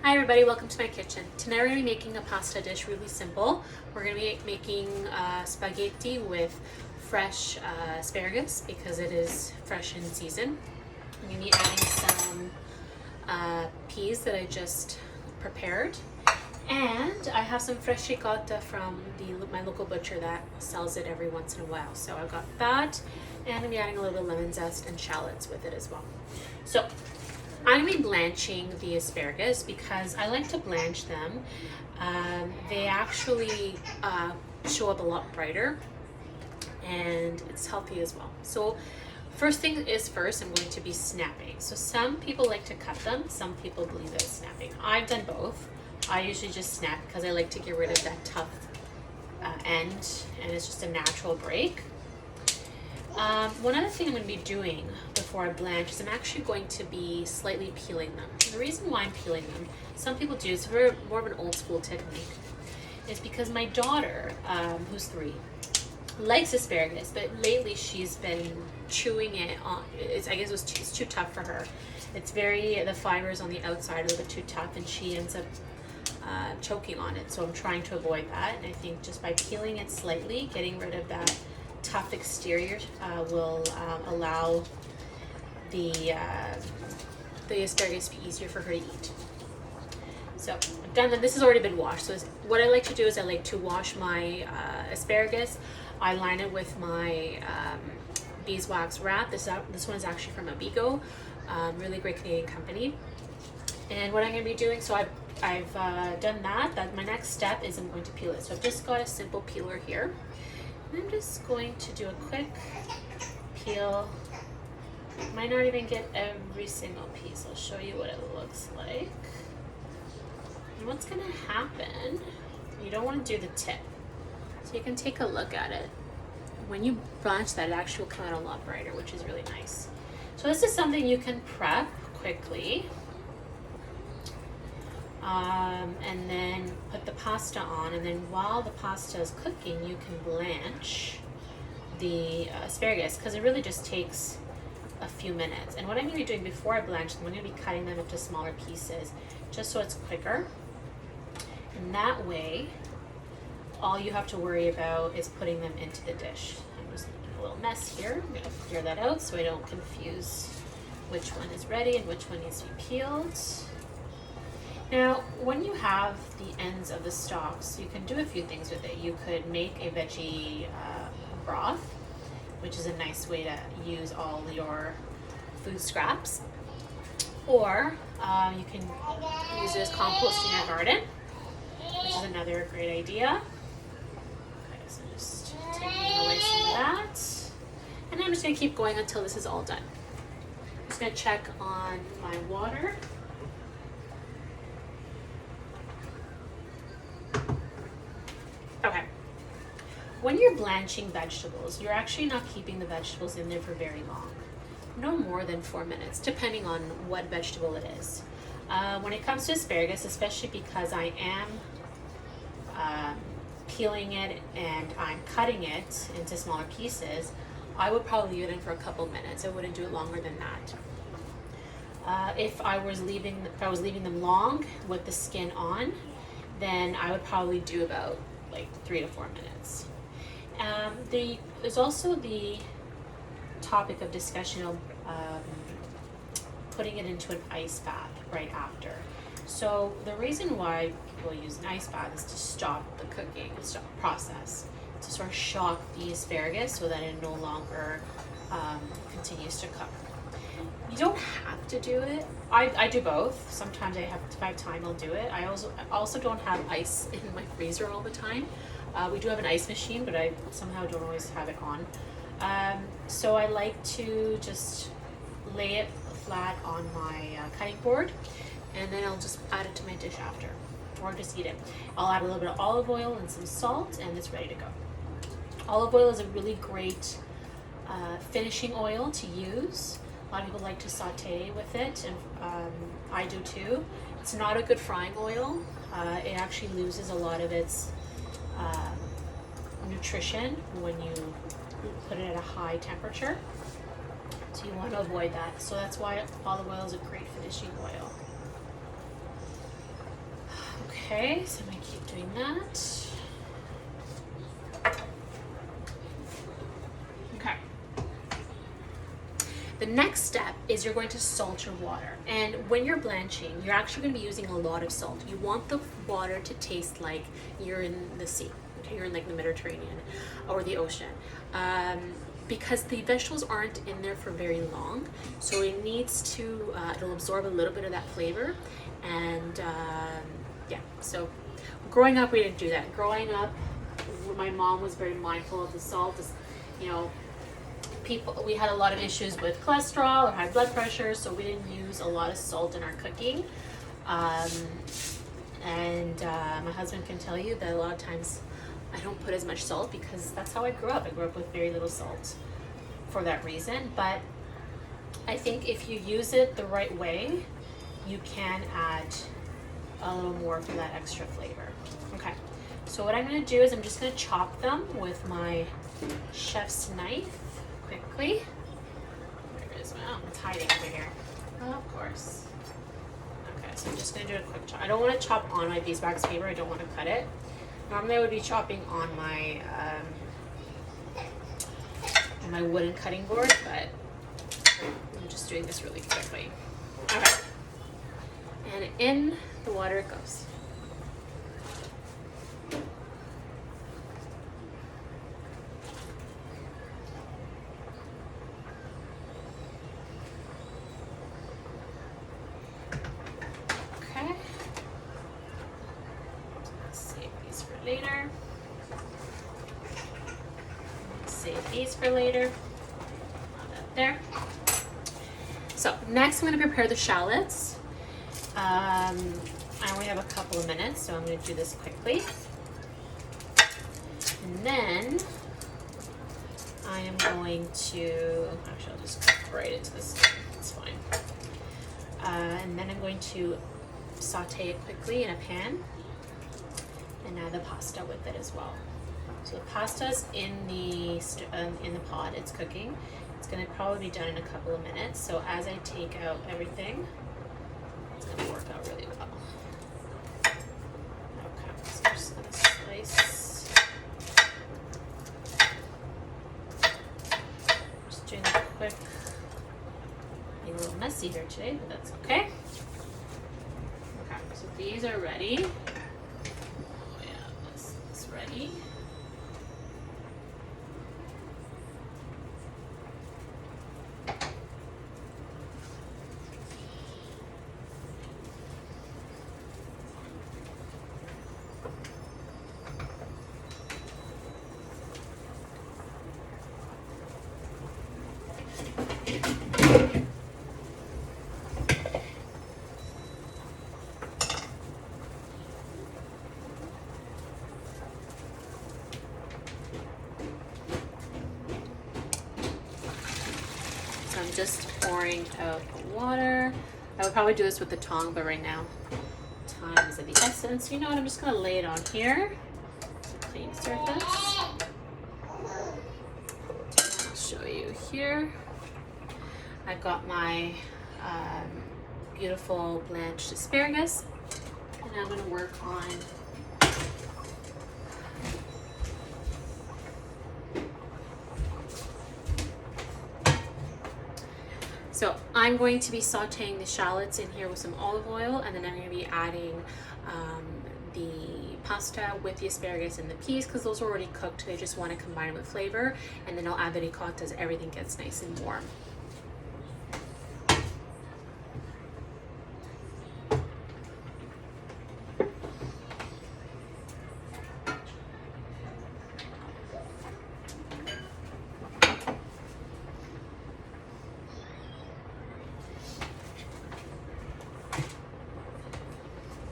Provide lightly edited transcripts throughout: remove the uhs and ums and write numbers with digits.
Hi everybody, welcome to my kitchen. Tonight we're going to be making a pasta dish really simple. We're going to be making spaghetti with fresh asparagus because it is fresh in season. I'm going to be adding some peas that I just prepared. And I have some fresh ricotta from my local butcher that sells it every once in a while. So I've got that, and I'm going to be adding a little bit of lemon zest and shallots with it as well. So I'm going to be blanching the asparagus because I like to blanch them. They actually show up a lot brighter and it's healthy as well. So first thing is first, I'm going to be snapping. So some people like to cut them, some people believe that it's snapping. I've done both. I usually just snap because I like to get rid of that tough end, and it's just a natural break. One other thing I'm going to be doing before I blanch is I'm actually going to be slightly peeling them. And the reason why I'm peeling them, some people do, it's more of an old school technique, is because my daughter, who's 3, likes asparagus, but lately she's been chewing it on. I guess it's too tough for her. It's the fibers on the outside are a little bit too tough, and she ends up choking on it. So I'm trying to avoid that, and I think just by peeling it slightly, getting rid of that tough exterior will allow the asparagus to be easier for her to eat. So I've done that. This has already been washed. So what I like to do is I like to wash my asparagus. I line it with my beeswax wrap. This one is actually from Abigo, really great Canadian company. And what I'm going to be doing, so I've done that. My next step is I'm going to peel it. So I've just got a simple peeler here. I'm just going to do a quick peel. Might not even get every single piece. I'll show you what it looks like. And what's going to happen, you don't want to do the tip. So you can take a look at it. When you blanch that, it actually will come out a lot brighter, which is really nice. So this is something you can prep quickly. And then put the pasta on, and then while the pasta is cooking, you can blanch the asparagus, because it really just takes a few minutes. And what I'm going to be doing before I blanch them, I'm going to be cutting them into smaller pieces, just so it's quicker. And that way, all you have to worry about is putting them into the dish. I'm just making a little mess here. I'm going to clear that out so I don't confuse which one is ready and which one needs to be peeled. Now, when you have the ends of the stalks, you can do a few things with it. You could make a veggie broth, which is a nice way to use all your food scraps. Or you can use it as compost in your garden, which is another great idea. Okay, so just taking away some of that. And I'm just going to keep going until this is all done. I'm just going to check on my water. Okay, when you're blanching vegetables, you're actually not keeping the vegetables in there for very long. No more than 4 minutes, depending on what vegetable it is. When it comes to asparagus, especially because I am peeling it and I'm cutting it into smaller pieces, I would probably leave it in for a couple minutes. I wouldn't do it longer than that. If I was leaving them long with the skin on, then I would probably do about 3 to 4 minutes. There's also the topic of discussion of putting it into an ice bath right after. So the reason why people use an ice bath is to stop the cooking, stop the process, to sort of shock the asparagus so that it no longer continues to cook. You don't have to do it. I do both. Sometimes if I have time, I'll do it. I also don't have ice in my freezer all the time. We do have an ice machine, but I somehow don't always have it on. So I like to just lay it flat on my cutting board, and then I'll just add it to my dish after, or just eat it. I'll add a little bit of olive oil and some salt, and it's ready to go. Olive oil is a really great finishing oil to use. A lot of people like to saute with it, and I do too. It's not a good frying oil. It actually loses a lot of its nutrition when you put it at a high temperature. So you want to avoid that. So that's why olive oil is a great finishing oil. Okay, so I'm gonna keep doing that. Okay. The next step is you're going to salt your water. And when you're blanching, you're actually going to be using a lot of salt. You want the water to taste like you're in the sea. Okay, you're in like the Mediterranean or the ocean. Because the vegetables aren't in there for very long, so it needs to, it'll absorb a little bit of that flavor. And yeah, so growing up, we didn't do that. Growing up, my mom was very mindful of the salt. You know, we had a lot of issues with cholesterol or high blood pressure, so we didn't use a lot of salt in our cooking. My husband can tell you that a lot of times I don't put as much salt because that's how I grew up. I grew up with very little salt for that reason. But I think if you use it the right way, you can add a little more for that extra flavor. Okay, so what I'm going to do is I'm just going to chop them with my chef's knife quickly. There it is. Oh, it's hiding over here. Oh, of course. Okay, so I'm just going to do a quick chop. I don't want to chop on my beeswax paper. I don't want to cut it. Normally I would be chopping on my wooden cutting board, but I'm just doing this really quickly. Okay. And in the water it goes. Okay. Save these for later. Save these for later. Put that there. So next I'm going to prepare the shallots. I only have a couple of minutes, so I'm going to do this quickly. And then I am going to, actually I'll just cut right into this, it's fine. And then I'm going to saute it quickly in a pan and add the pasta with it as well. So the pasta's in the pot, it's cooking. It's going to probably be done in a couple of minutes. So as I take out everything, it's going to work out really well. Okay, so I'm just going to slice. Just doing a quick, a little messy here today, but that's okay. Okay, so these are ready. Oh yeah, this is ready. So I'm just pouring out the water. I would probably do this with the tongue, but right now, time is of the essence. You know what? I'm just going to lay it on here. It's a clean surface. I'll show you here. I've got my beautiful blanched asparagus, and I'm going to work on so I'm going to be sauteing the shallots in here with some olive oil, and then I'm going to be adding the pasta with the asparagus and the peas because those are already cooked. I just want to combine it with flavor, and then I'll add the ricotta as everything gets nice and warm.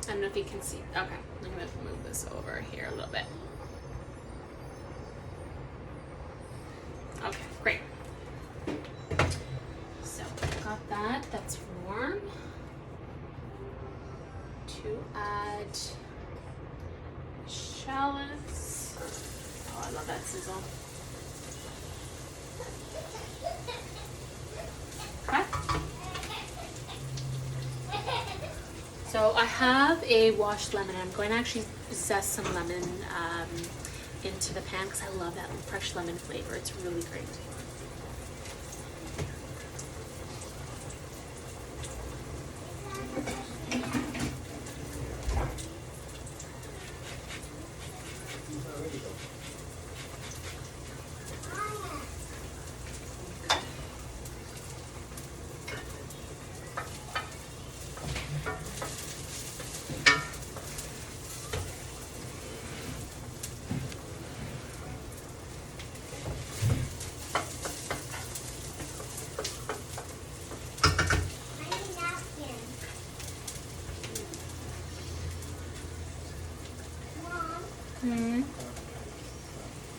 I don't know if you can see. Okay, I'm going to move this over here a little bit. Okay, great. So got that. That's warm. To add shallots. Oh, I love that sizzle. Okay. So I have a washed lemon. I'm going to actually zest some lemon into the pan because I love that fresh lemon flavor. It's really great.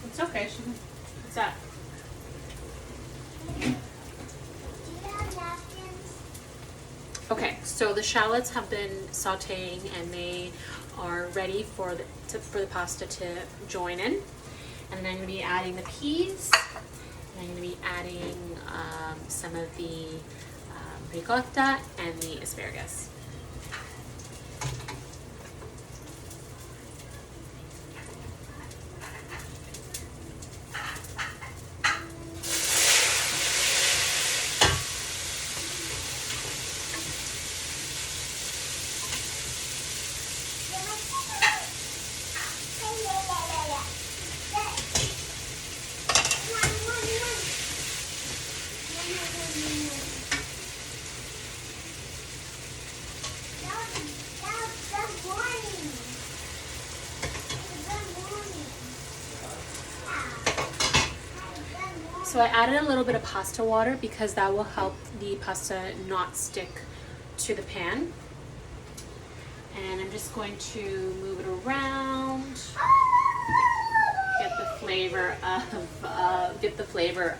It's okay. What's that? Okay, so the shallots have been sauteing and they are ready for the pasta to join in. And then I'm going to be adding the peas. And I'm going to be adding some of the ricotta and the asparagus. So I added a little bit of pasta water because that will help the pasta not stick to the pan. And I'm just going to move it around, get the flavor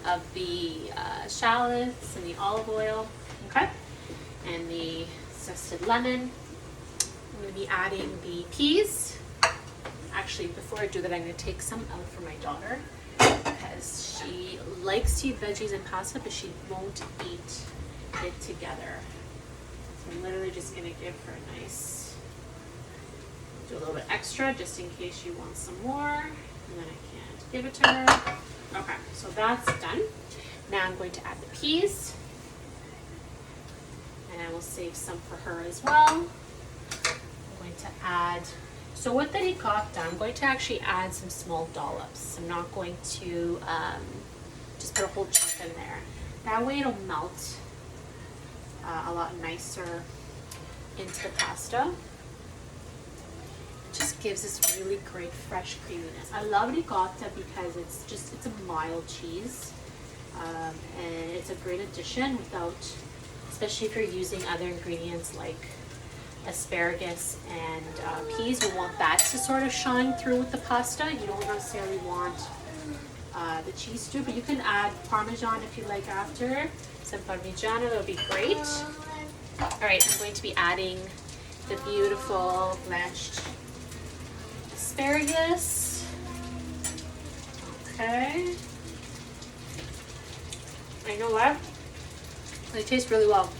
of the shallots and the olive oil, okay, and the zested lemon. I'm going to be adding the peas. Actually, before I do that, I'm going to take some out for my daughter because she likes to eat veggies and pasta, but she won't eat it together. So I'm literally just going to give her a nice, do a little bit extra just in case she wants some more, and then I can't give it to her. Okay, so that's done. Now I'm going to add the peas, and I will save some for her as well. I'm going to add, so with the ricotta, I'm going to actually add some small dollops. I'm not going to just put a whole chunk in there. That way it'll melt a lot nicer into the pasta. It just gives this really great fresh creaminess. I love ricotta because it's a mild cheese, and it's a great addition without, especially if you're using other ingredients like asparagus and peas. You want that to sort of shine through with the pasta. You don't necessarily want the cheese to, but you can add Parmesan if you like after. Some Parmigiano, that'll be great. All right, I'm going to be adding the beautiful blanched asparagus. Okay. I know what? They taste really well.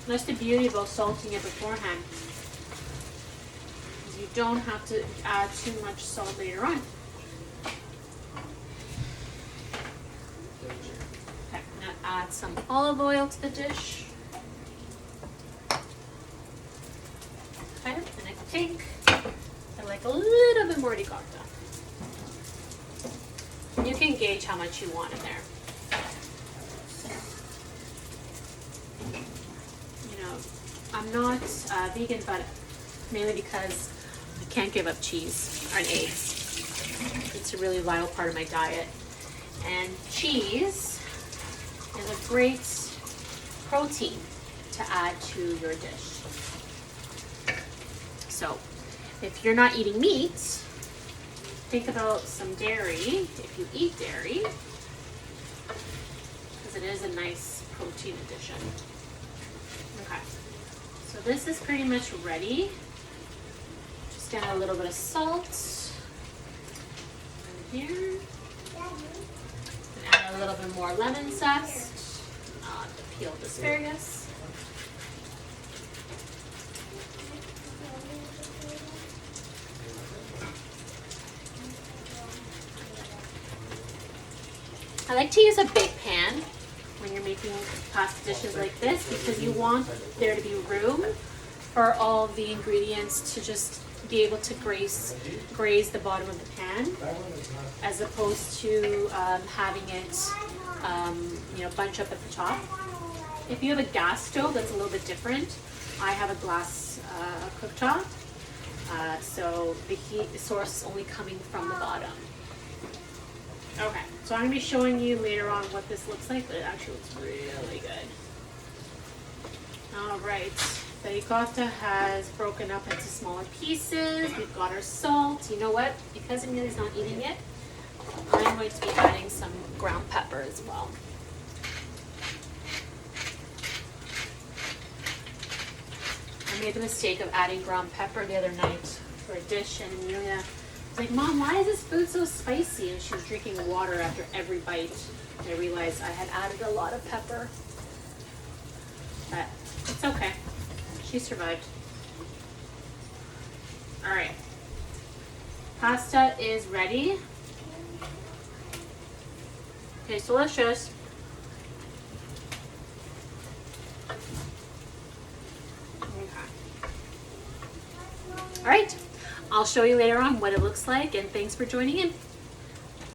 That's the beauty about salting it beforehand. You don't have to add too much salt later on. Okay, now add some olive oil to the dish. Okay, and I think I like a little bit more ricotta. You can gauge how much you want in there. I'm not vegan, but mainly because I can't give up cheese and eggs. It's a really vital part of my diet. And cheese is a great protein to add to your dish. So if you're not eating meat, think about some dairy if you eat dairy, because it is a nice protein addition. Okay. So this is pretty much ready. Just add a little bit of salt in here. And add a little bit more lemon zest. The peeled asparagus. like to use a big pan when you're making pasta dishes like this because you want there to be room for all the ingredients to just be able to graze the bottom of the pan, as opposed to having it bunch up at the top. If you have a gas stove, that's a little bit different. I have a glass cooktop, so the heat source is only coming from the bottom. Okay, so I'm going to be showing you later on what this looks like, but it actually looks really good. All right, the ricotta has broken up into smaller pieces. We've got our salt. You know what? Because Amelia's not eating it, I'm going to be adding some ground pepper as well. I made the mistake of adding ground pepper the other night for a dish, and Amelia was like, "Mom, why is this food so spicy?" And she was drinking water after every bite. And I realized I had added a lot of pepper. But it's okay. She survived. All right. Pasta is ready. Tastes delicious. All right, I'll show you later on what it looks like, and thanks for joining in.